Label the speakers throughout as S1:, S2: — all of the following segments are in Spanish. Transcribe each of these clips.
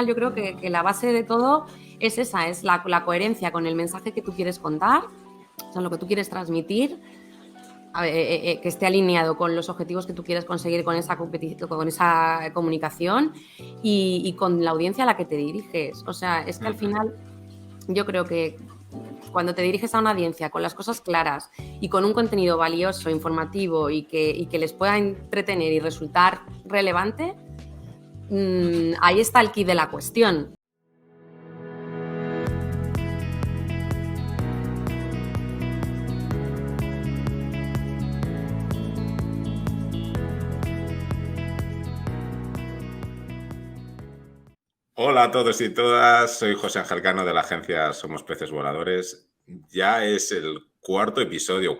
S1: yo creo que la base de todo es esa, es la coherencia con el mensaje que tú quieres contar, o sea, lo que tú quieres transmitir, que esté alineado con los objetivos que tú quieres conseguir con esa comunicación y con la audiencia a la que te diriges. O sea, es que al final yo creo que cuando te diriges a una audiencia con las cosas claras y con un contenido valioso, informativo y que les pueda entretener y resultar relevante, ahí está el quid de la cuestión.
S2: Hola a todos y todas, soy José Ángel Cano de la agencia Somos Peces Voladores. Ya es el cuarto episodio,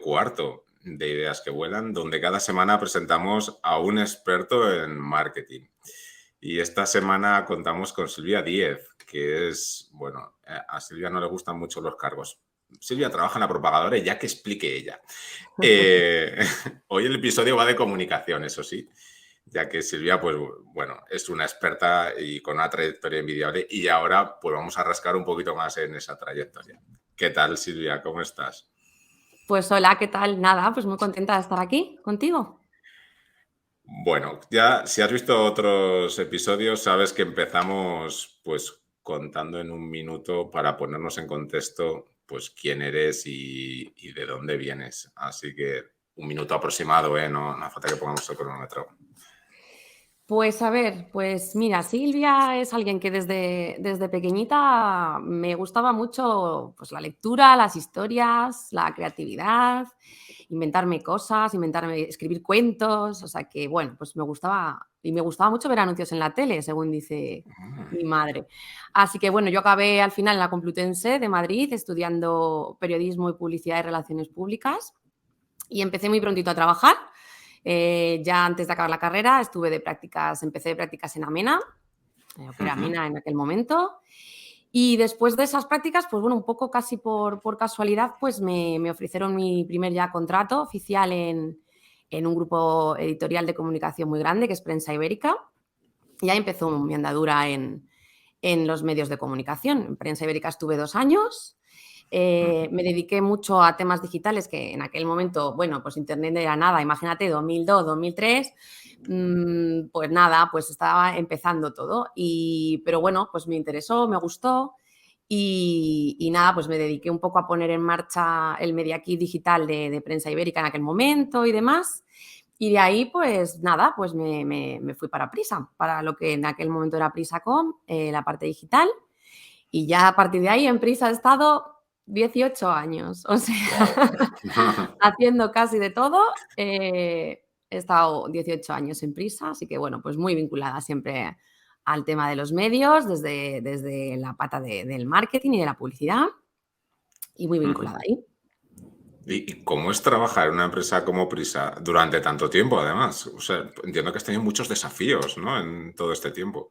S2: de Ideas que Vuelan, donde cada semana presentamos a un experto en marketing. Y esta semana contamos con Silvia Díez, que es, bueno, a Silvia no le gustan mucho los cargos. Silvia trabaja en la propagadora y ya que explique ella. Hoy el episodio va de comunicación, eso sí, ya que Silvia, pues bueno, es una experta y con una trayectoria envidiable y ahora pues vamos a rascar un poquito más en esa trayectoria. ¿Qué tal, Silvia? ¿Cómo estás?
S1: Pues hola, ¿qué tal? Nada, pues muy contenta de estar aquí contigo.
S2: Bueno, ya si has visto otros episodios, sabes que empezamos pues contando en un minuto para ponernos en contexto pues quién eres y de dónde vienes. Así que un minuto aproximado, ¿eh? No hace falta que pongamos el cronómetro.
S1: Pues a ver, pues mira, Silvia es alguien que desde pequeñita me gustaba mucho pues, la lectura, las historias, la creatividad, inventarme cosas, escribir cuentos, o sea que bueno, pues me gustaba y me gustaba mucho ver anuncios en la tele, según dice mi madre. Así que bueno, yo acabé al final en la Complutense de Madrid estudiando periodismo y publicidad y relaciones públicas y empecé muy prontito a trabajar. Ya antes de acabar la carrera empecé de prácticas en Amena, que era Amena en aquel momento. Y después de esas prácticas, pues bueno, un poco casi por casualidad, pues me ofrecieron mi primer ya contrato oficial en un grupo editorial de comunicación muy grande, que es Prensa Ibérica. Y ahí empezó mi andadura en los medios de comunicación. En Prensa Ibérica estuve 2 años. Me dediqué mucho a temas digitales que en aquel momento, bueno, pues internet no era nada, imagínate, 2002, 2003, pues nada, pues estaba empezando todo. Pero bueno, pues me interesó, me gustó y nada, pues me dediqué un poco a poner en marcha el Media Kit digital de Prensa Ibérica en aquel momento y demás. Y de ahí, pues nada, pues me fui para Prisa, para lo que en aquel momento era Prisacom, la parte digital. Y ya a partir de ahí en Prisa he estado 18 años, o sea,
S2: Wow.
S1: haciendo casi de todo. He estado 18 años en Prisa, así que bueno, pues muy vinculada siempre al tema de los medios, desde la pata del marketing y de la publicidad, y muy vinculada ahí.
S2: ¿Y cómo es trabajar en una empresa como Prisa durante tanto tiempo, además? O sea, entiendo que has tenido muchos desafíos, ¿no? En todo este tiempo.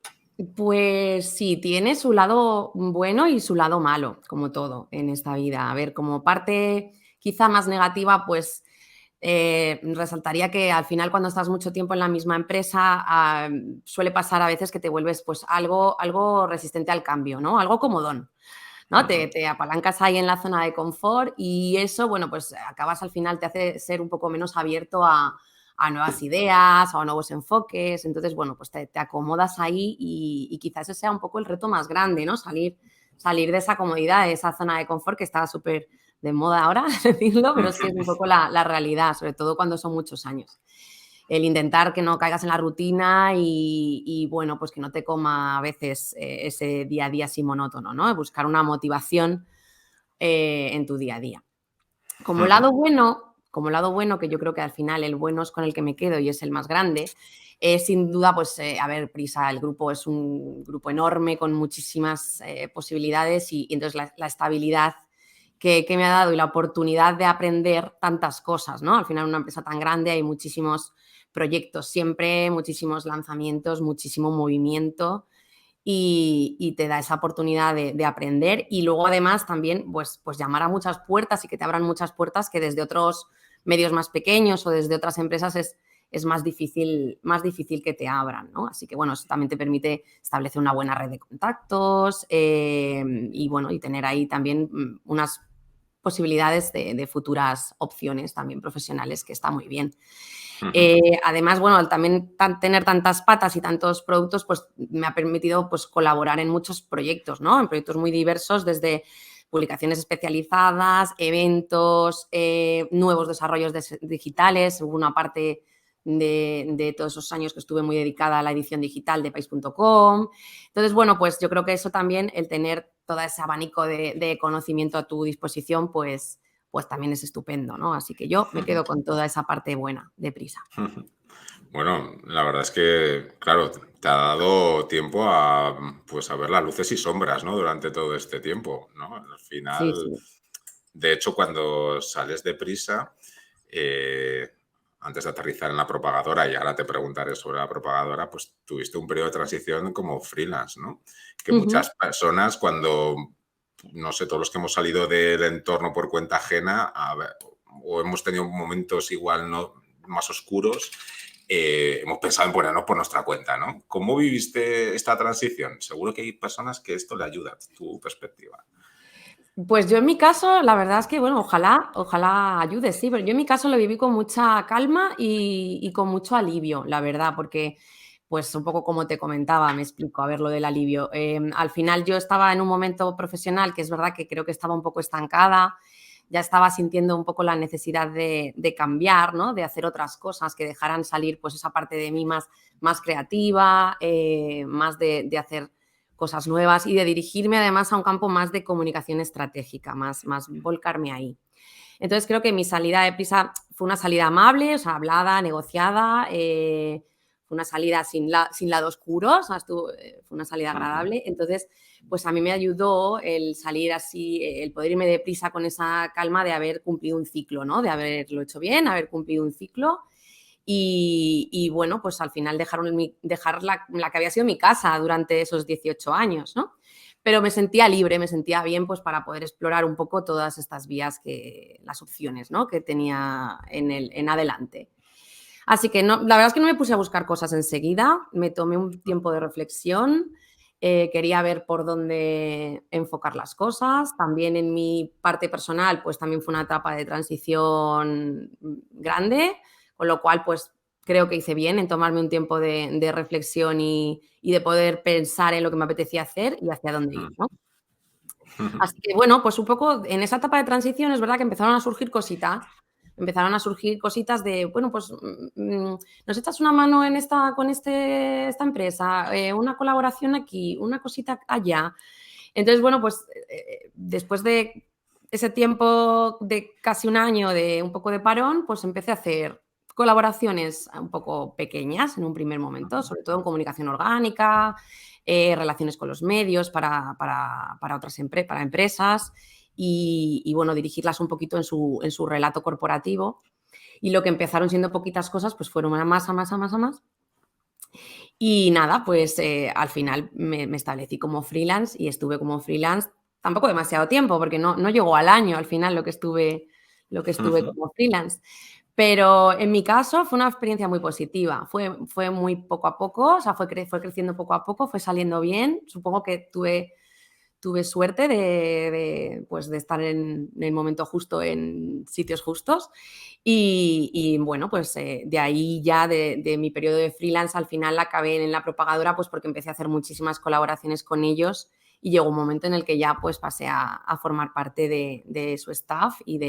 S1: Pues sí, tiene su lado bueno y su lado malo, como todo en esta vida. A ver, como parte quizá más negativa, pues resaltaría que al final cuando estás mucho tiempo en la misma empresa suele pasar a veces que te vuelves pues algo resistente al cambio, ¿no? Algo comodón, ¿no?
S2: Ujú.
S1: Te apalancas ahí en la zona de confort y eso, bueno, pues acabas al final, te hace ser un poco menos abierto a nuevas ideas, a nuevos enfoques. Entonces, bueno, pues te acomodas ahí y quizás ese sea un poco el reto más grande, ¿no? Salir de esa comodidad, de esa zona de confort que está súper de moda ahora decirlo, pero sí es un poco la realidad, sobre todo cuando son muchos años. El intentar que no caigas en la rutina bueno, pues que no te coma a veces ese día a día así monótono, ¿no? Buscar una motivación en tu día a día. Como lado bueno, que yo creo que al final el bueno es con el que me quedo y es el más grande, sin duda, pues, a ver, Prisa, el grupo es un grupo enorme con muchísimas posibilidades y entonces la estabilidad que me ha dado y la oportunidad de aprender tantas cosas, ¿no? Al final, una empresa tan grande hay muchísimos proyectos siempre, muchísimos lanzamientos, muchísimo movimiento y te da esa oportunidad de aprender y luego además también pues llamar a muchas puertas y que te abran muchas puertas que desde otros medios más pequeños o desde otras empresas es es más difícil que te abran, ¿no? Así que, bueno, eso también te permite establecer una buena red de contactos y, bueno, y tener ahí también unas posibilidades de futuras opciones también profesionales, que está muy bien. Además, bueno, al también tener tantas patas y tantos productos, pues me ha permitido pues, colaborar en muchos proyectos, ¿no? En proyectos muy diversos, desde publicaciones especializadas, eventos, nuevos desarrollos digitales. Hubo una parte de todos esos años que estuve muy dedicada a la edición digital de Pais.com. Entonces, bueno, pues yo creo que eso también, el tener todo ese abanico de conocimiento a tu disposición, pues también es estupendo, ¿no? Así que yo me quedo con toda esa parte buena de Prisa.
S2: Bueno, la verdad es que, claro, te ha dado tiempo a, pues, a ver las luces y sombras, ¿no? Durante todo este tiempo, ¿no? Al
S1: Sí,
S2: final,
S1: sí.
S2: de hecho, cuando sales de Prisa, antes de aterrizar en la propagadora, y ahora te preguntaré sobre la propagadora, pues tuviste un periodo de transición como freelance, ¿no? Que
S1: Ujú.
S2: muchas personas cuando, no sé, todos los que hemos salido del entorno por cuenta ajena, o hemos tenido momentos igual no más oscuros, hemos pensado en ponernos por nuestra cuenta, ¿no? ¿Cómo viviste esta transición? Seguro que hay personas que esto le ayuda, tu perspectiva.
S1: Pues yo en mi caso, la verdad es que, bueno, ojalá ayude, sí, pero yo en mi caso lo viví con mucha calma y con mucho alivio, la verdad, porque, pues un poco como te comentaba, me explico, a ver lo del alivio. Al final yo estaba en un momento profesional que es verdad que creo que estaba un poco estancada, ya estaba sintiendo un poco la necesidad de cambiar, ¿no? De hacer otras cosas que dejaran salir pues esa parte de mí más creativa, más de hacer cosas nuevas y de dirigirme además a un campo más de comunicación estratégica, más volcarme ahí. Entonces creo que mi salida de Prisa fue una salida amable, o sea, hablada, negociada, fue una salida sin lado oscuro, o sea, fue una salida
S2: Ujú,
S1: agradable. Entonces, pues a mí me ayudó el salir así, el poder irme de Prisa con esa calma de haber cumplido un ciclo, ¿no? De haberlo hecho bien, haber cumplido un ciclo y bueno, pues al final dejar la que había sido mi casa durante esos 18 años, ¿no? Pero me sentía libre, me sentía bien pues para poder explorar un poco todas estas vías, las opciones, ¿no? Que tenía en adelante. Así que no, la verdad es que no me puse a buscar cosas enseguida, me tomé un tiempo de reflexión, quería ver por dónde enfocar las cosas. También en mi parte personal, pues también fue una etapa de transición grande, con lo cual, pues creo que hice bien en tomarme un tiempo de reflexión y de poder pensar en lo que me apetecía hacer y hacia dónde ir, ¿no?
S2: ujú.
S1: Así que, bueno, pues un poco en esa etapa de transición es verdad que empezaron a surgir cositas. Empezaron a surgir cositas de, bueno, pues nos echas una mano con esta empresa, una colaboración aquí, una cosita allá. Entonces, bueno, pues después de ese tiempo de casi un año de un poco de parón, pues empecé a hacer colaboraciones un poco pequeñas en un primer momento, sobre todo en comunicación orgánica, relaciones con los medios para otras para empresas y, bueno, dirigirlas un poquito en su relato corporativo. Y lo que empezaron siendo poquitas cosas, pues fueron a más, a más, a más, a más. Y nada, pues al final me establecí como freelance y estuve como freelance tampoco demasiado tiempo, porque no llegó al año al final lo que estuve
S2: Ujú.
S1: como freelance. Pero en mi caso fue una experiencia muy positiva, fue muy poco a poco, o sea, fue creciendo poco a poco, fue saliendo bien. Supongo que tuve suerte pues de estar en el momento justo, en sitios justos. Y bueno, pues de ahí ya, de mi periodo de freelance, al final acabé en la propagadora, pues porque empecé a hacer muchísimas colaboraciones con ellos y llegó un momento en el que ya pues pasé a formar parte de su staff y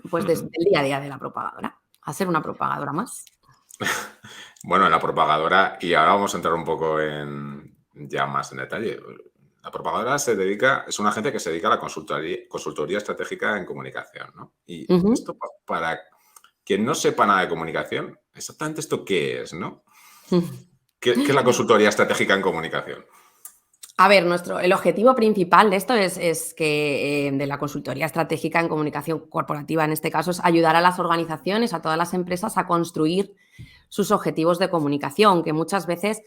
S1: pues del
S2: Ujú.
S1: día a día de la propagadora, a ser una propagadora más.
S2: Bueno, en la propagadora, y ahora vamos a entrar un poco en ya más en detalle. La propagadora es una agencia que se dedica a la consultoría estratégica en comunicación, ¿no? Y
S1: Ujú.
S2: esto para quien no sepa nada de comunicación, exactamente esto qué es, ¿no? ¿Qué es la consultoría estratégica en comunicación?
S1: A ver, el objetivo principal de esto es que, de la consultoría estratégica en comunicación corporativa, en este caso, es ayudar a las organizaciones, a todas las empresas, a construir sus objetivos de comunicación, que muchas veces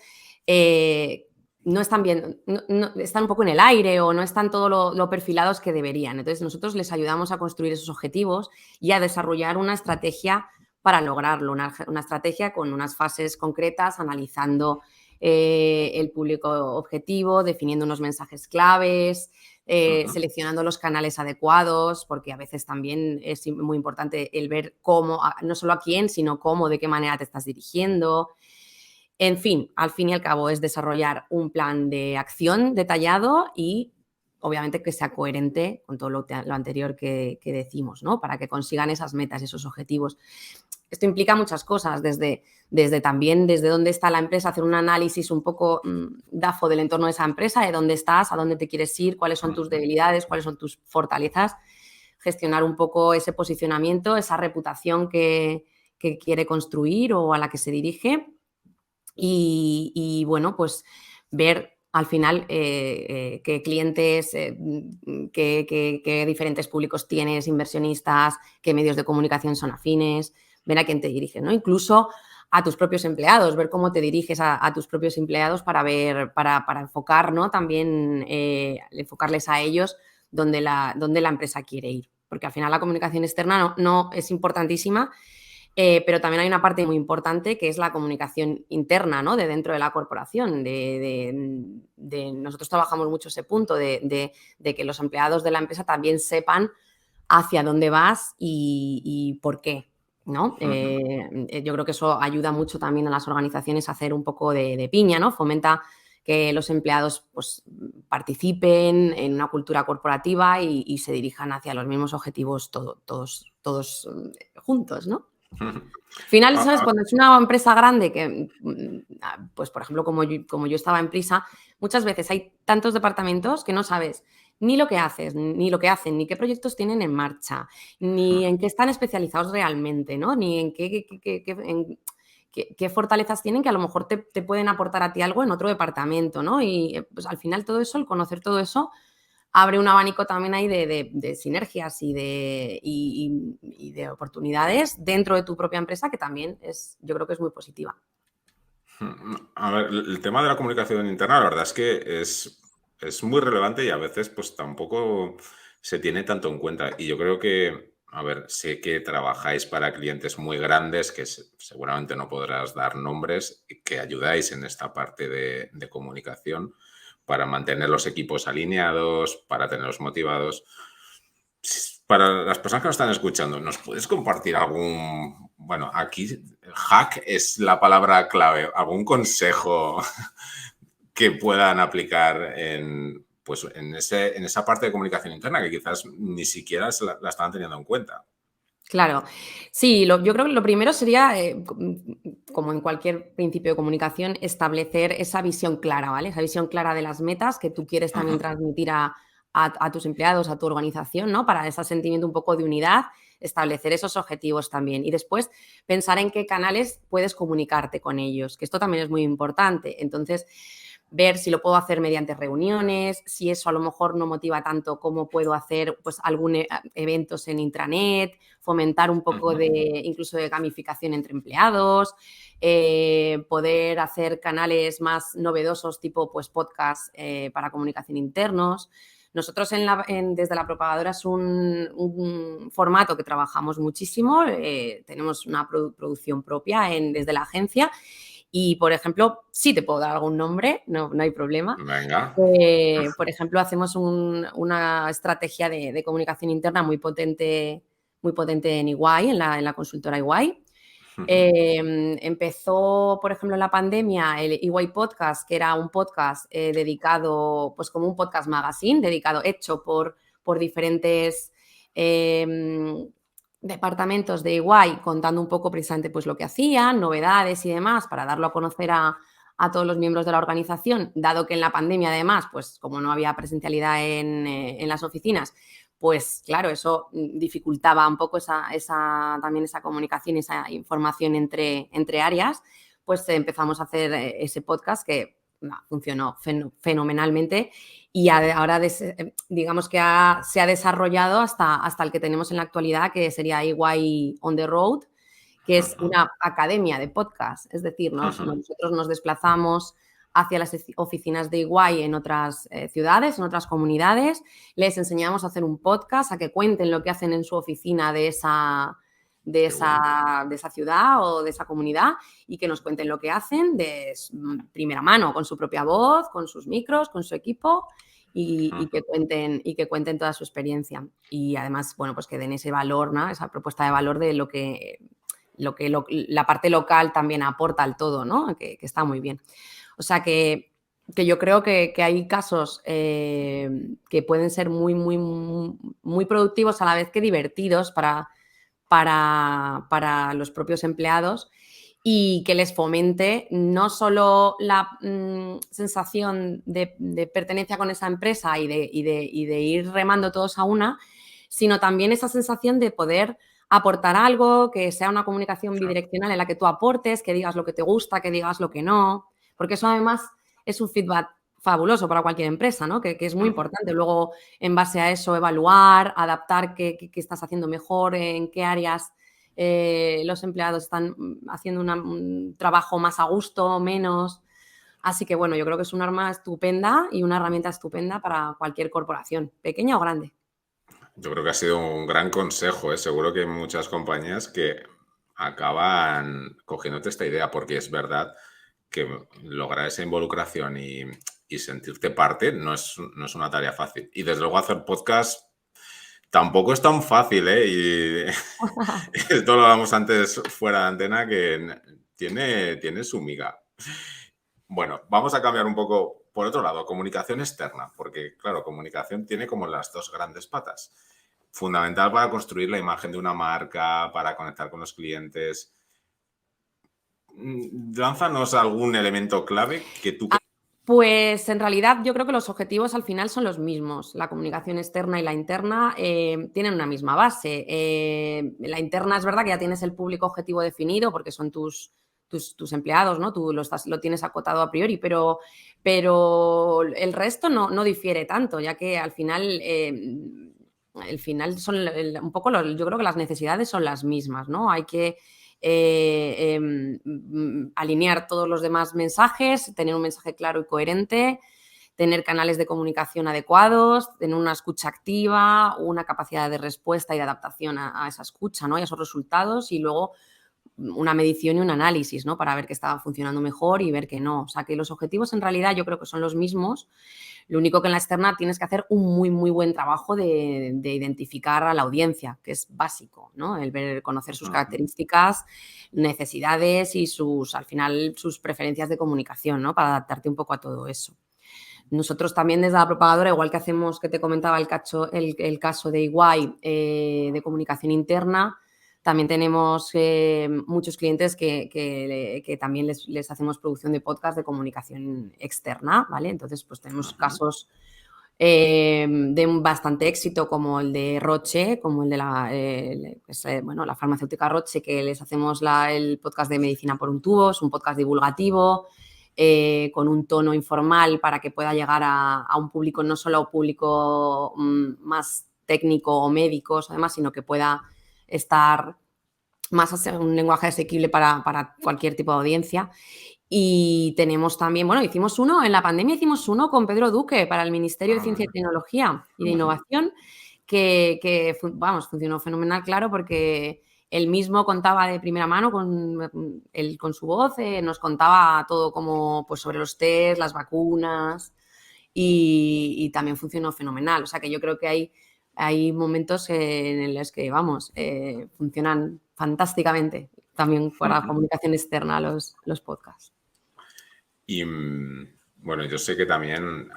S1: no están bien, están un poco en el aire o no están todo lo perfilados que deberían. Entonces, nosotros les ayudamos a construir esos objetivos y a desarrollar una estrategia para lograrlo. Una estrategia con unas fases concretas, analizando el público objetivo, definiendo unos mensajes claves, seleccionando los canales adecuados, porque a veces también es muy importante el ver cómo, no solo a quién, sino cómo, de qué manera te estás dirigiendo. En fin, al fin y al cabo es desarrollar un plan de acción detallado y obviamente que sea coherente con todo lo anterior que decimos, ¿no? Para que consigan esas metas, esos objetivos. Esto implica muchas cosas, desde también desde dónde está la empresa, hacer un análisis un poco DAFO del entorno de esa empresa, de dónde estás, a dónde te quieres ir, cuáles son tus debilidades, cuáles son tus fortalezas, gestionar un poco ese posicionamiento, esa reputación que quiere construir o a la que se dirige. Y bueno, pues ver al final qué clientes, qué diferentes públicos tienes, inversionistas, qué medios de comunicación son afines, ver a quién te diriges, ¿no? Incluso a tus propios empleados, ver cómo te diriges a tus propios empleados para enfocar, ¿no? También enfocarles a ellos donde la empresa quiere ir. Porque al final la comunicación externa no es importantísima, pero también hay una parte muy importante que es la comunicación interna, ¿no? De dentro de la corporación. Nosotros trabajamos mucho ese punto de que los empleados de la empresa también sepan hacia dónde vas y por qué, ¿no? Yo creo que eso ayuda mucho también a las organizaciones a hacer un poco de piña, ¿no? Fomenta que los empleados pues, participen en una cultura corporativa y se dirijan hacia los mismos objetivos todos juntos, ¿no? Al final, ¿sabes? Cuando es una empresa grande que, pues por ejemplo, como yo estaba en Prisa, muchas veces hay tantos departamentos que no sabes ni lo que haces, ni lo que hacen, ni qué proyectos tienen en marcha, ni en qué están especializados realmente, ¿no? Ni en qué fortalezas tienen que a lo mejor te pueden aportar a ti algo en otro departamento, ¿no? Y pues al final todo eso, el conocer todo eso, abre un abanico también ahí de sinergias y de oportunidades dentro de tu propia empresa que también yo creo que es muy positiva.
S2: A ver, el tema de la comunicación interna, la verdad es que es muy relevante y a veces pues tampoco se tiene tanto en cuenta. Y yo creo que, a ver, sé que trabajáis para clientes muy grandes, que seguramente no podrás dar nombres, y que ayudáis en esta parte de comunicación para mantener los equipos alineados, para tenerlos motivados. Para las personas que nos están escuchando, ¿nos puedes compartir algún, bueno, aquí hack es la palabra clave, algún consejo que puedan aplicar pues, en esa parte de comunicación interna que quizás ni siquiera la están teniendo en cuenta?
S1: Claro. Sí, yo creo que lo primero sería, como en cualquier principio de comunicación, establecer esa visión clara, ¿vale? Esa visión clara de las metas que tú quieres también transmitir a tus empleados, a tu organización, ¿no? Para ese sentimiento un poco de unidad, establecer esos objetivos también. Y después pensar en qué canales puedes comunicarte con ellos, que esto también es muy importante. Entonces, ver si lo puedo hacer mediante reuniones, si eso a lo mejor no motiva tanto, cómo puedo hacer pues algún eventos en intranet, fomentar un poco incluso de gamificación entre empleados, poder hacer canales más novedosos tipo pues podcast para comunicación internos. Nosotros desde La Propagadora es un formato que trabajamos muchísimo, tenemos una producción propia desde la agencia. Y, por ejemplo, sí te puedo dar algún nombre, no hay problema.
S2: Venga.
S1: Por ejemplo, hacemos una estrategia de comunicación interna muy potente en EY, en la consultora EY. Empezó, por ejemplo, en la pandemia el EY Podcast, que era un podcast dedicado, pues como un podcast magazine, hecho por diferentes departamentos de EY, contando un poco precisamente pues lo que hacían, novedades y demás, para darlo a conocer a todos los miembros de la organización, dado que en la pandemia además, pues como no había presencialidad en las oficinas, pues claro, eso dificultaba un poco también esa comunicación, esa información entre áreas, pues empezamos a hacer ese podcast que funcionó fenomenalmente y ahora digamos que se ha desarrollado hasta el que tenemos en la actualidad, que sería EY On The Road, que es una academia de podcast. Es decir, nosotros nos desplazamos hacia las oficinas de EY en otras ciudades, en otras comunidades, les enseñamos a hacer un podcast, a que cuenten lo que hacen en su oficina de de esa ciudad o de esa comunidad y que nos cuenten lo que hacen de primera mano, con su propia voz, con sus micros, con su equipo y que cuenten toda su experiencia. Y además, bueno, pues que den ese valor, ¿no? Esa propuesta de valor de lo que la parte local también aporta al todo, ¿no? Que está muy bien. O sea que yo creo que hay casos que pueden ser muy, muy, muy productivos a la vez que divertidos para los propios empleados y que les fomente no solo la sensación de pertenencia con esa empresa y de ir remando todos a una, sino también esa sensación de poder aportar algo, que sea una comunicación bidireccional en la que tú aportes, que digas lo que te gusta, que digas lo que no, porque eso además es un feedback fabuloso para cualquier empresa, ¿no? Que es muy importante. Luego, en base a eso, evaluar, adaptar qué estás haciendo mejor, en qué áreas los empleados están haciendo un trabajo más a gusto, menos. Así que, bueno, yo creo que es un arma estupenda y una herramienta estupenda para cualquier corporación, pequeña o grande.
S2: Yo creo que ha sido un gran consejo, ¿eh? Seguro que hay muchas compañías que acaban cogiéndote esta idea, porque es verdad que lograr esa involucración y sentirte parte no es una tarea fácil. Y desde luego hacer podcast tampoco es tan fácil, ¿eh? Y esto lo hablamos antes fuera de antena, que tiene su miga. Bueno, vamos a cambiar un poco, por otro lado, comunicación externa, porque claro, comunicación tiene como las dos grandes patas. Fundamental para construir la imagen de una marca, para conectar con los clientes. Lánzanos algún elemento clave que tú...
S1: Pues en realidad yo creo que los objetivos al final son los mismos. La comunicación externa y la interna tienen una misma base. La interna es verdad que ya tienes el público objetivo definido porque son tus empleados, ¿no? Tú lo tienes acotado a priori, pero el resto no difiere tanto, ya que al final... al final son un poco, yo creo que las necesidades son las mismas, ¿no? Hay que alinear todos los demás mensajes, tener un mensaje claro y coherente, tener canales de comunicación adecuados, tener una escucha activa, una capacidad de respuesta y de adaptación a esa escucha, ¿no? Y a esos resultados, y luego una medición y un análisis, ¿no? Para ver qué estaba funcionando mejor y ver que no. O sea, que los objetivos en realidad yo creo que son los mismos. Lo único que en la externa tienes que hacer un muy, muy buen trabajo de identificar a la audiencia, que es básico, ¿no? El conocer sus características, necesidades y al final, sus preferencias de comunicación, ¿no? Para adaptarte un poco a todo eso. Nosotros también desde la propagadora, igual que hacemos, que te comentaba el caso de EY de comunicación interna, también tenemos muchos clientes que también les hacemos producción de podcast de comunicación externa, ¿vale? Entonces, pues tenemos casos de bastante éxito como el de Roche, como el de la farmacéutica Roche, que les hacemos el podcast de Medicina por un tubo, es un podcast divulgativo, con un tono informal para que pueda llegar a un público, no solo a un público más técnico o médicos, además, sino que pueda estar más un lenguaje asequible para cualquier tipo de audiencia. Y tenemos también, hicimos uno, en la pandemia hicimos uno con Pedro Duque para el Ministerio de Ciencia y Tecnología y de Innovación, que funcionó fenomenal, claro, porque él mismo contaba de primera mano con su voz, nos contaba todo como pues, sobre los test, las vacunas y también funcionó fenomenal. O sea que yo creo que hay momentos en los que, funcionan fantásticamente también para comunicación externa los podcasts.
S2: Y bueno, yo sé que también,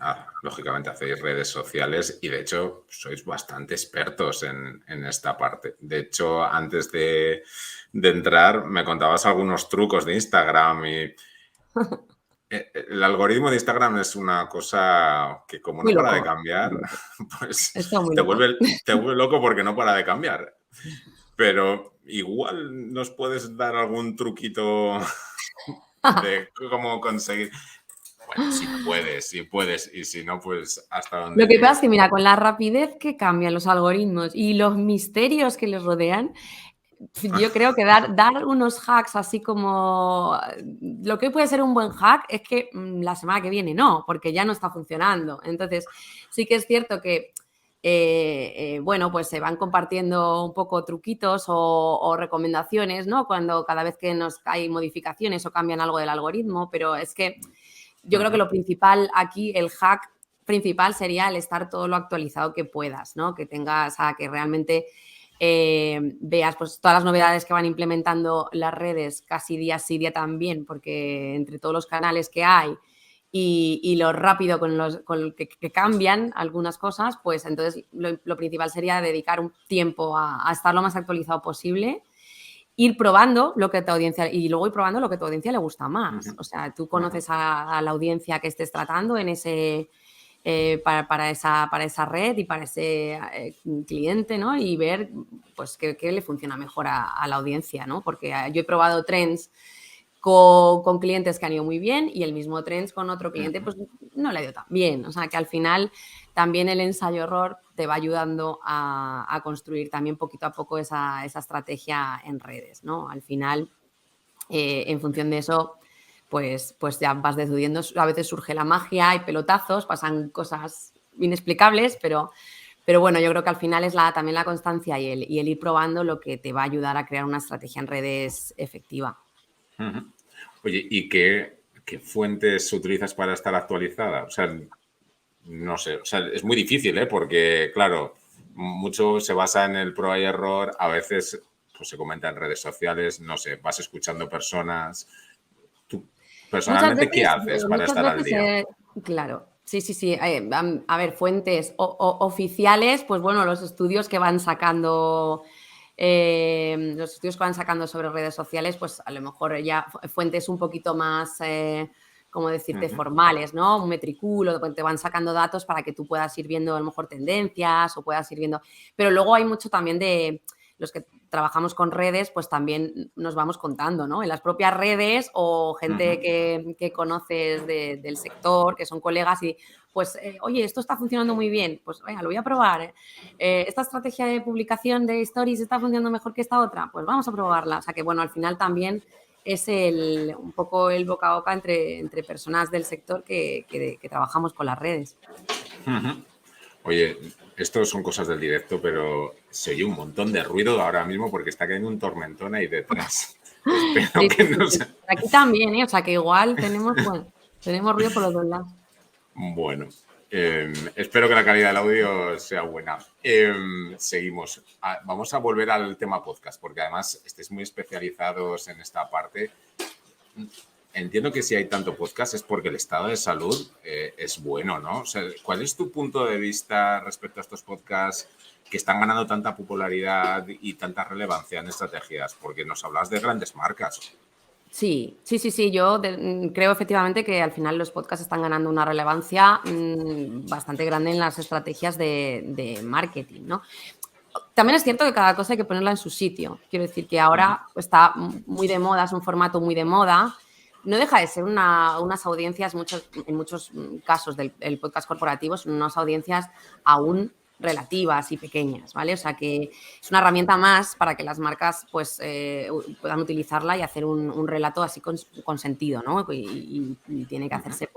S2: lógicamente, hacéis redes sociales y de hecho sois bastante expertos en esta parte. De hecho, antes de entrar me contabas algunos trucos de Instagram y el algoritmo de Instagram es una cosa que como no para de cambiar, pues te vuelve loco porque no para de cambiar. Pero igual nos puedes dar algún truquito de cómo conseguir... Bueno, si puedes, y si no, pues hasta donde...
S1: Lo que pasa es que, mira, con la rapidez que cambian los algoritmos y los misterios que les rodean, yo creo que dar unos hacks así como... Lo que puede ser un buen hack es que la semana que viene no, porque ya no está funcionando. Entonces, sí que es cierto que bueno, pues se van compartiendo un poco truquitos o recomendaciones, ¿no? Cuando cada vez que hay modificaciones o cambian algo del algoritmo, pero es que yo creo que lo principal aquí, el hack principal sería el estar todo lo actualizado que puedas, ¿no? Que tengas, que realmente veas pues todas las novedades que van implementando las redes casi día sí día también, porque entre todos los canales que hay y lo rápido con que cambian algunas cosas, pues entonces lo principal sería dedicar un tiempo a estar lo más actualizado posible, ir probando lo que tu audiencia y luego ir probando lo que tu audiencia le gusta más. O sea, tú conoces a la audiencia que estés tratando en ese para esa red y para ese cliente, ¿no? Y ver pues qué le funciona mejor a la audiencia, ¿no? Porque yo he probado trends con clientes que han ido muy bien y el mismo trends con otro cliente pues no le ha ido tan bien. O sea, que al final también el ensayo-error te va ayudando a construir también poquito a poco esa estrategia en redes, ¿no? Al final, en función de eso, pues ya vas decidiendo. A veces surge la magia, hay pelotazos, pasan cosas inexplicables, pero bueno, yo creo que al final es también la constancia y el ir probando lo que te va a ayudar a crear una estrategia en redes efectiva.
S2: Oye, ¿y qué fuentes utilizas para estar actualizada? O sea, no sé, o sea, es muy difícil, ¿eh? Porque, claro, mucho se basa en el prueba y error, a veces pues, se comenta en redes sociales, no sé, vas escuchando personas. ¿Tú personalmente qué haces para
S1: Muchas
S2: estar al día?
S1: veces, claro. Sí. A ver, fuentes oficiales, pues bueno, los estudios que van sacando sobre redes sociales, pues a lo mejor ya fuentes un poquito más, ¿cómo decirte?, formales, ¿no? Un metriculo, te van sacando datos para que tú puedas ir viendo a lo mejor tendencias o puedas ir viendo. Pero luego hay mucho también de los que trabajamos con redes, pues también nos vamos contando, ¿no? En las propias redes o gente que conoces del sector, que son colegas y pues, oye, esto está funcionando muy bien, pues venga, lo voy a probar. Esta estrategia de publicación de stories está funcionando mejor que esta otra, pues vamos a probarla. O sea que, bueno, al final también es un poco el boca a boca entre personas del sector que trabajamos con las redes.
S2: Oye, esto son cosas del directo, pero se oye un montón de ruido ahora mismo porque está cayendo un tormentón ahí detrás. Espero
S1: Sí.
S2: que no sea...
S1: Aquí también, ¿eh? O sea que igual tenemos ruido por los dos lados.
S2: Bueno, espero que la calidad del audio sea buena. Seguimos. Vamos a volver al tema podcast, porque además estáis muy especializados en esta parte. Entiendo que si hay tanto podcast es porque el estado de salud es bueno, ¿no? O sea, ¿cuál es tu punto de vista respecto a estos podcasts que están ganando tanta popularidad y tanta relevancia en estrategias? Porque nos hablas de grandes marcas.
S1: Sí. Yo creo efectivamente que al final los podcasts están ganando una relevancia bastante grande en las estrategias de marketing, ¿no? También es cierto que cada cosa hay que ponerla en su sitio. Quiero decir que ahora está muy de moda, es un formato muy de moda. No deja de ser unas audiencias, en muchos casos del podcast corporativo, son unas audiencias aún relativas y pequeñas, ¿vale? O sea que es una herramienta más para que las marcas pues puedan utilizarla y hacer un relato así con sentido, ¿no? Y tiene que hacerse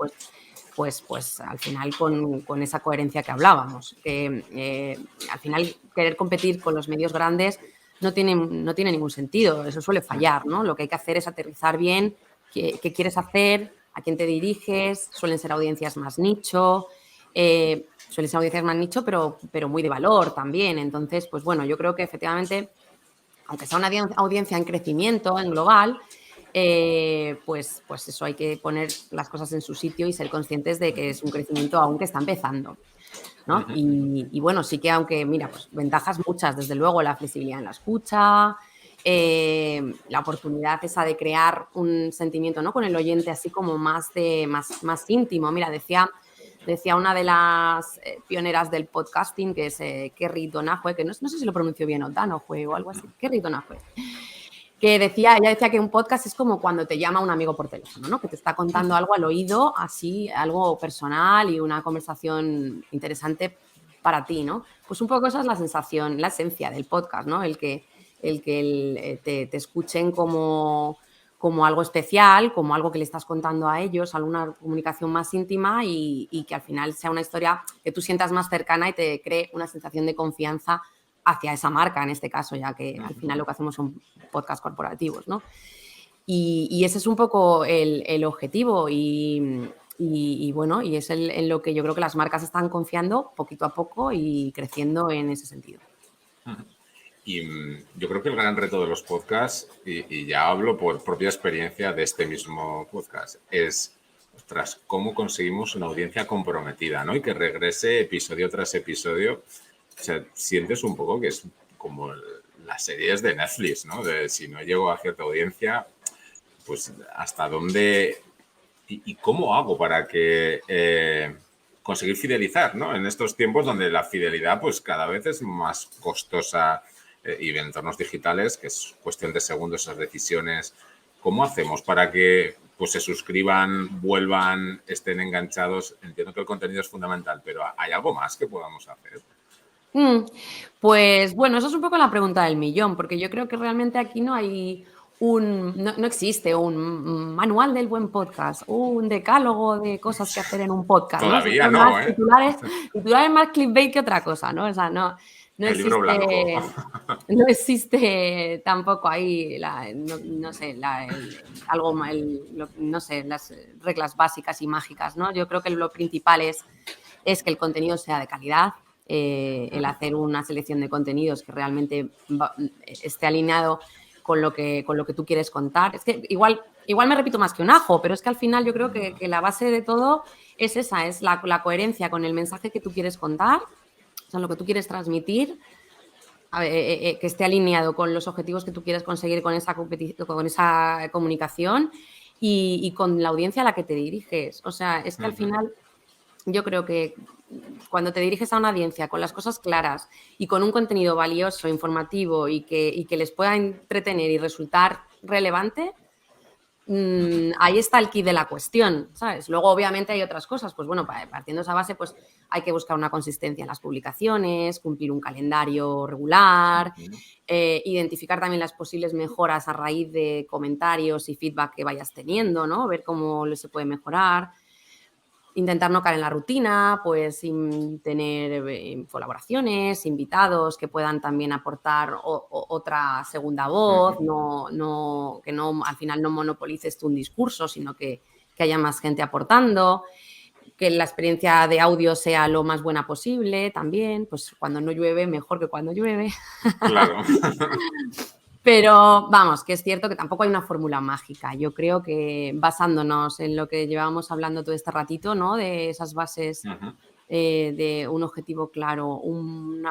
S1: pues al final con esa coherencia que hablábamos. Que al final querer competir con los medios grandes no tiene ningún sentido, eso suele fallar, ¿no? Lo que hay que hacer es aterrizar bien qué quieres hacer, a quién te diriges, suelen ser audiencias más nicho, pero muy de valor también. Entonces, pues bueno, yo creo que efectivamente, aunque sea una audiencia en crecimiento, en global, pues eso, hay que poner las cosas en su sitio y ser conscientes de que es un crecimiento aún que está empezando, ¿no? Y bueno, sí que aunque, mira, pues ventajas muchas, desde luego, la flexibilidad en la escucha, la oportunidad esa de crear un sentimiento, ¿no?, con el oyente así como más íntimo. Mira, decía una de las pioneras del podcasting, que es Kerry Donahue, que no sé si lo pronuncio bien, o Danahue o algo así, Kerry Donahue, que ella decía que un podcast es como cuando te llama un amigo por teléfono, ¿no?, que te está contando algo al oído, así, algo personal y una conversación interesante para ti, ¿no? Pues un poco esa es la sensación, la esencia del podcast, ¿no? El que te escuchen como como algo especial, como algo que le estás contando a ellos, alguna comunicación más íntima y que al final sea una historia que tú sientas más cercana y te cree una sensación de confianza hacia esa marca, en este caso, ya que al final lo que hacemos son podcasts corporativos, ¿no? Y ese es un poco el objetivo y bueno, y es en lo que yo creo que las marcas están confiando poquito a poco y creciendo en ese sentido.
S2: Y yo creo que el gran reto de los podcasts, y ya hablo por propia experiencia de este mismo podcast, es, ostras, cómo conseguimos una audiencia comprometida, ¿no? Y que regrese episodio tras episodio. O sea, sientes un poco que es como las series de Netflix, ¿no? De si no llego a cierta audiencia, pues hasta dónde y cómo hago para que conseguir fidelizar, ¿no? En estos tiempos donde la fidelidad pues cada vez es más costosa y en entornos digitales, que es cuestión de segundos esas decisiones. ¿Cómo hacemos para que pues se suscriban, vuelvan, estén enganchados? Entiendo que el contenido es fundamental, pero ¿hay algo más que podamos hacer?
S1: Pues bueno, esa es un poco la pregunta del millón, porque yo creo que realmente aquí no hay no existe un manual del buen podcast, un decálogo de cosas que hacer en un podcast, ¿no? Esos
S2: Todavía
S1: son más
S2: no, ¿eh?
S1: titulares más clickbait que otra cosa, ¿no? O sea, no
S2: El libro
S1: existe,
S2: blanco.
S1: no existe tampoco ahí no sé, no sé, las reglas básicas y mágicas, ¿no? Yo creo que lo principal es que el contenido sea de calidad, el hacer una selección de contenidos que realmente esté alineado con lo que tú quieres contar. Es que igual me repito más que un ajo, pero es que al final yo creo que la base de todo es esa, es la coherencia con el mensaje que tú quieres contar, o sea, lo que tú quieres transmitir, que esté alineado con los objetivos que tú quieres conseguir con esa comunicación y con la audiencia a la que te diriges. O sea, es que al final yo creo que cuando te diriges a una audiencia con las cosas claras y con un contenido valioso, informativo y que les pueda entretener y resultar relevante, ahí está el quid de la cuestión, ¿sabes? Luego, obviamente, hay otras cosas. Pues bueno, partiendo de esa base, pues hay que buscar una consistencia en las publicaciones, cumplir un calendario regular, identificar también las posibles mejoras a raíz de comentarios y feedback que vayas teniendo, ¿no? Ver cómo se puede mejorar. Intentar no caer en la rutina, pues tener colaboraciones, invitados que puedan también aportar otra segunda voz, que no al final no monopolices tú un discurso, sino que haya más gente aportando, que la experiencia de audio sea lo más buena posible también, pues cuando no llueve, mejor que cuando llueve.
S2: Claro.
S1: Pero vamos, que es cierto que tampoco hay una fórmula mágica. Yo creo que basándonos en lo que llevábamos hablando todo este ratito, ¿no? De esas bases de un objetivo claro, un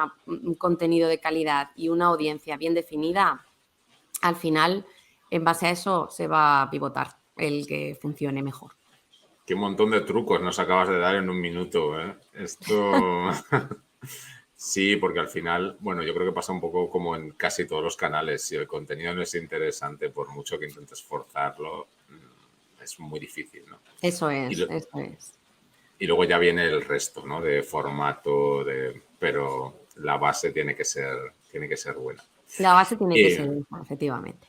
S1: contenido de calidad y una audiencia bien definida, al final, en base a eso, se va a pivotar el que funcione mejor.
S2: Qué montón de trucos nos acabas de dar en un minuto, ¿eh? Esto... Sí, porque al final, bueno, yo creo que pasa un poco como en casi todos los canales. Si el contenido no es interesante, por mucho que intentes forzarlo, es muy difícil, ¿no?
S1: Eso
S2: Y,
S1: es, eso es.
S2: y luego ya viene el resto, ¿no? De formato, pero la base tiene que ser buena.
S1: La base tiene que ser esa, efectivamente.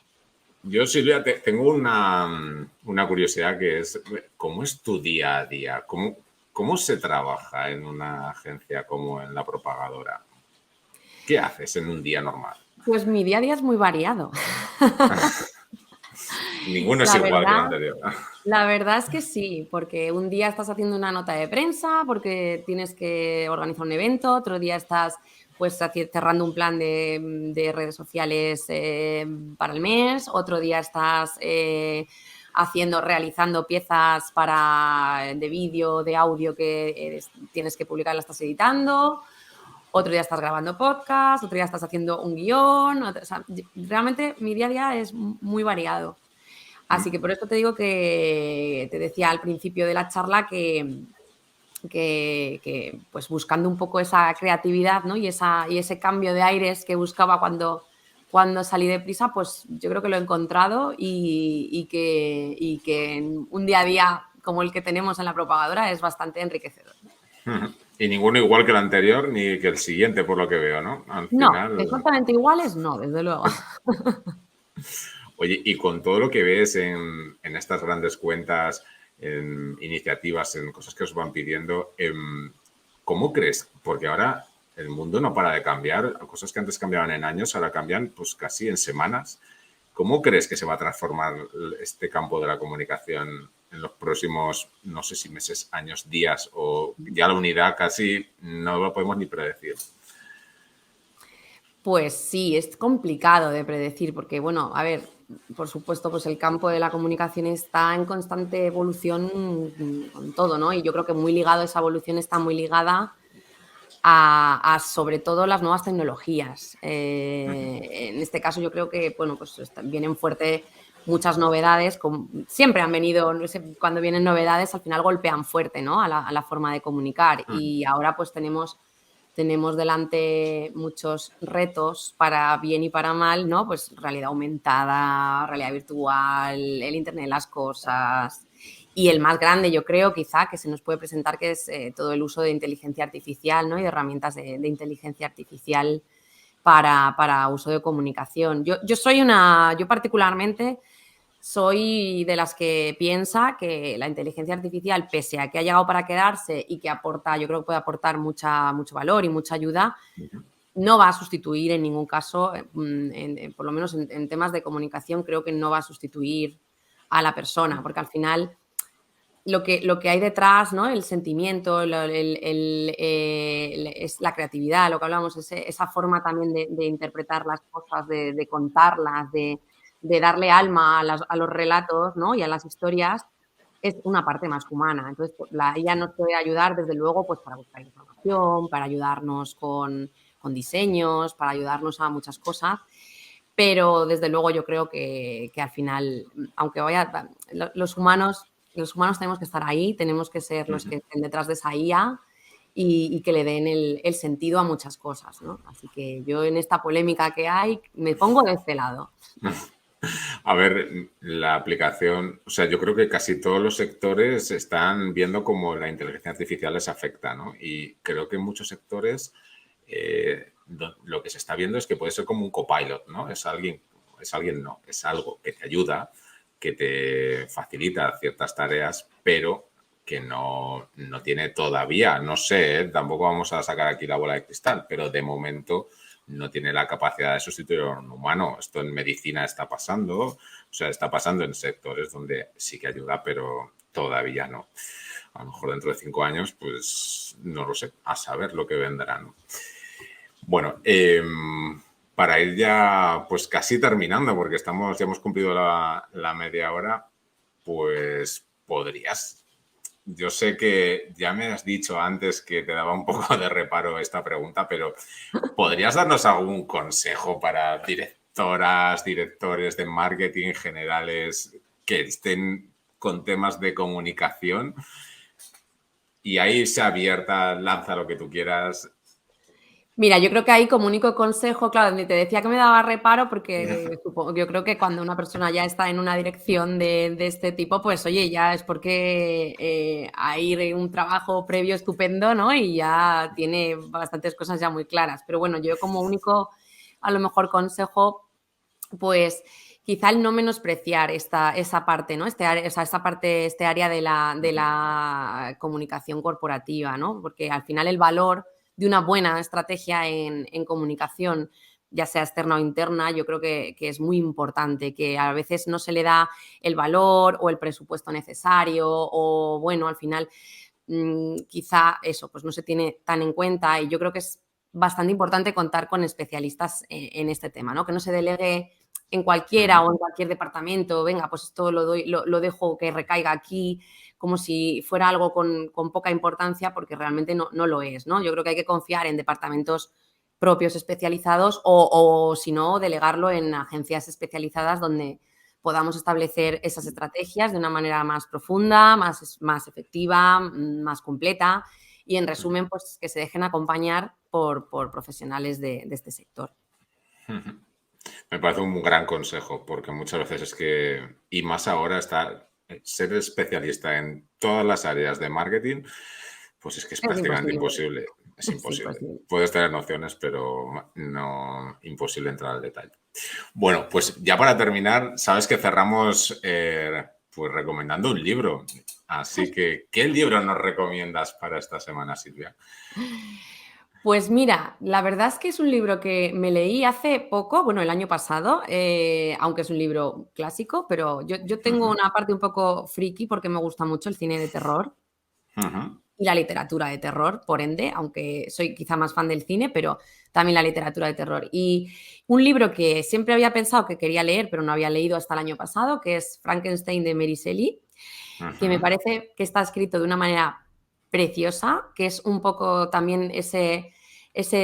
S2: Yo, Silvia, tengo una curiosidad que es, ¿cómo es tu día a día? ¿Cómo se trabaja en una agencia como en La Propagadora? ¿Qué haces en un día normal?
S1: Pues mi día a día es muy variado.
S2: Ninguno es igual que el anterior.
S1: La verdad es que sí, porque un día estás haciendo una nota de prensa porque tienes que organizar un evento, otro día estás pues cerrando un plan de redes sociales para el mes, otro día estás realizando piezas de vídeo, de audio que tienes que publicar, la estás editando, otro día estás grabando podcast, otro día estás haciendo un guión, realmente mi día a día es muy variado. Así que por eso te digo que te decía al principio de la charla que pues buscando un poco esa creatividad, ¿no? y ese cambio de aires que buscaba cuando salí de Prisa, pues yo creo que lo he encontrado y que en un día a día como el que tenemos en La Propagadora es bastante enriquecedor.
S2: Y ninguno igual que el anterior ni que el siguiente, por lo que veo, ¿no? Al
S1: No,
S2: final...
S1: exactamente iguales no, desde luego.
S2: Oye, y con todo lo que ves en estas grandes cuentas, en iniciativas, en cosas que os van pidiendo, ¿cómo crees? Porque ahora el mundo no para de cambiar. Cosas que antes cambiaban en años, ahora cambian pues casi en semanas. ¿Cómo crees que se va a transformar este campo de la comunicación en los próximos, no sé si meses, años, días, o ya la unidad casi no lo podemos ni predecir?
S1: Pues sí, es complicado de predecir porque, bueno, a ver, por supuesto, pues el campo de la comunicación está en constante evolución con todo, ¿no? Y yo creo que muy ligado, esa evolución está muy ligada a sobre todo las nuevas tecnologías. En este caso yo creo que, bueno, pues vienen fuerte muchas novedades, siempre han venido, no sé, cuando vienen novedades al final golpean fuerte, ¿no? A la forma de comunicar y ahora pues tenemos delante muchos retos para bien y para mal, ¿no? Pues realidad aumentada, realidad virtual, el Internet de las cosas. Y el más grande, yo creo, quizá, que se nos puede presentar, que es todo el uso de inteligencia artificial, ¿no? Y de herramientas de inteligencia artificial para uso de comunicación. Yo particularmente soy de las que piensa que la inteligencia artificial, pese a que ha llegado para quedarse y que aporta, yo creo que puede aportar mucho valor y mucha ayuda, no va a sustituir en ningún caso, por lo menos en temas de comunicación, creo que no va a sustituir a la persona, porque al final lo que hay detrás, ¿no? El sentimiento, es la creatividad, lo que hablamos, esa forma también de interpretar las cosas, de contarlas, de darle alma a los relatos, ¿no? Y a las historias, es una parte más humana. Entonces, pues, la IA nos puede ayudar, desde luego, pues para buscar información, para ayudarnos con diseños, para ayudarnos a muchas cosas, pero desde luego yo creo que al final, aunque los humanos tenemos que estar ahí, tenemos que ser los que estén detrás de esa IA y que le den el sentido a muchas cosas, ¿no? Así que yo en esta polémica que hay me pongo de este lado.
S2: A ver, la aplicación, o sea, yo creo que casi todos los sectores están viendo cómo la inteligencia artificial les afecta, ¿no? Y creo que en muchos sectores lo que se está viendo es que puede ser como un copilot, ¿no? Es alguien no, es algo que te ayuda, que te facilita ciertas tareas, pero que no tiene todavía, no sé, tampoco vamos a sacar aquí la bola de cristal, pero de momento no tiene la capacidad de sustituir a un humano. Esto en medicina está pasando, o sea, está pasando en sectores donde sí que ayuda, pero todavía no. A lo mejor dentro de 5 años, pues no lo sé, a saber lo que vendrá, ¿no? Bueno, para ir ya pues casi terminando, porque ya hemos cumplido la media hora, pues podrías. Yo sé que ya me has dicho antes que te daba un poco de reparo esta pregunta, pero ¿podrías darnos algún consejo para directoras, directores de marketing generales que estén con temas de comunicación? Y ahí se abierta, lanza lo que tú quieras.
S1: Mira, yo creo que ahí como único consejo, claro, te decía que me daba reparo porque yo creo que cuando una persona ya está en una dirección de este tipo, pues oye, ya es porque hay un trabajo previo estupendo, ¿no? Y ya tiene bastantes cosas ya muy claras. Pero bueno, yo como único, a lo mejor consejo, pues quizá el no menospreciar esa parte, ¿no? Este área de la comunicación corporativa, ¿no? Porque al final el valor de una buena estrategia en comunicación, ya sea externa o interna, yo creo que es muy importante, que a veces no se le da el valor o el presupuesto necesario o, bueno, al final quizá eso, pues no se tiene tan en cuenta y yo creo que es bastante importante contar con especialistas en este tema, ¿no? Que no se delegue en cualquiera o en cualquier departamento, venga, pues esto lo dejo que recaiga aquí, como si fuera algo con poca importancia, porque realmente no lo es, ¿no? Yo creo que hay que confiar en departamentos propios especializados o si no, delegarlo en agencias especializadas donde podamos establecer esas estrategias de una manera más profunda, más efectiva, más completa y, en resumen, pues que se dejen acompañar por profesionales de este sector.
S2: Me parece un gran consejo, porque muchas veces es que, y más ahora, ser especialista en todas las áreas de marketing, pues es que es
S1: Es
S2: prácticamente
S1: imposible.
S2: imposible. es
S1: Es
S2: imposible.
S1: imposible.
S2: Puedes tener nociones, pero no imposible entrar al detalle. Bueno, pues ya para terminar, sabes que cerramos pues recomendando un libro. Así que, ¿qué libro nos recomiendas para esta semana, Silvia?
S1: Pues mira, la verdad es que es un libro que me leí hace poco, bueno, el año pasado, aunque es un libro clásico, pero yo tengo
S2: Ujú,
S1: una parte un poco friki porque me gusta mucho el cine de terror
S2: ujú,
S1: y la literatura de terror, por ende, aunque soy quizá más fan del cine, pero también la literatura de terror. Y un libro que siempre había pensado que quería leer, pero no había leído hasta el año pasado, que es Frankenstein de Mary Shelley, que me
S2: ujú.
S1: parece que está escrito de una manera preciosa, que es un poco también ese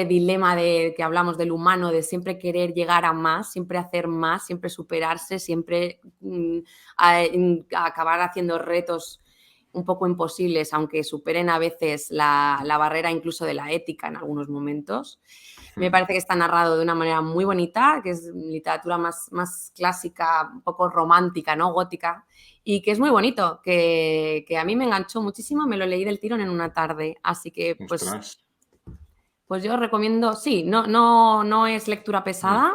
S1: dilema de que hablamos del humano, de siempre querer llegar a más, siempre hacer más, siempre superarse, siempre acabar haciendo retos un poco imposibles, aunque superen a veces la barrera incluso de la ética en algunos momentos. Me parece que está narrado de una manera muy bonita, que es literatura más clásica, un poco romántica, ¿no? Gótica, y que es muy bonito, que a mí me enganchó muchísimo, me lo leí del tirón en una tarde, así que
S2: Ostras.
S1: pues yo recomiendo, sí, no es lectura
S2: Mm,
S1: pesada,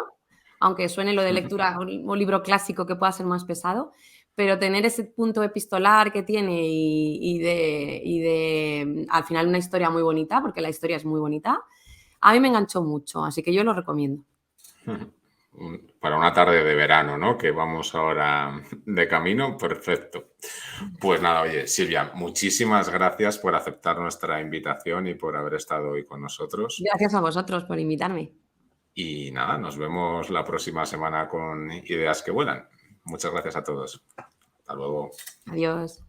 S1: aunque suene lo de
S2: ujú,
S1: lectura o libro clásico que pueda ser más pesado, pero tener ese punto epistolar que tiene y de al final una historia muy bonita, porque la historia es muy bonita, a mí me enganchó mucho, así que yo lo recomiendo.
S2: ujú. Para una tarde de verano, ¿no? Que vamos ahora de camino, perfecto. Pues nada, oye, Silvia, muchísimas gracias por aceptar nuestra invitación y por haber estado hoy con nosotros.
S1: Gracias a vosotros por invitarme.
S2: Y nada, nos vemos la próxima semana con ideas que vuelan. Muchas gracias a todos. Hasta luego.
S1: Adiós.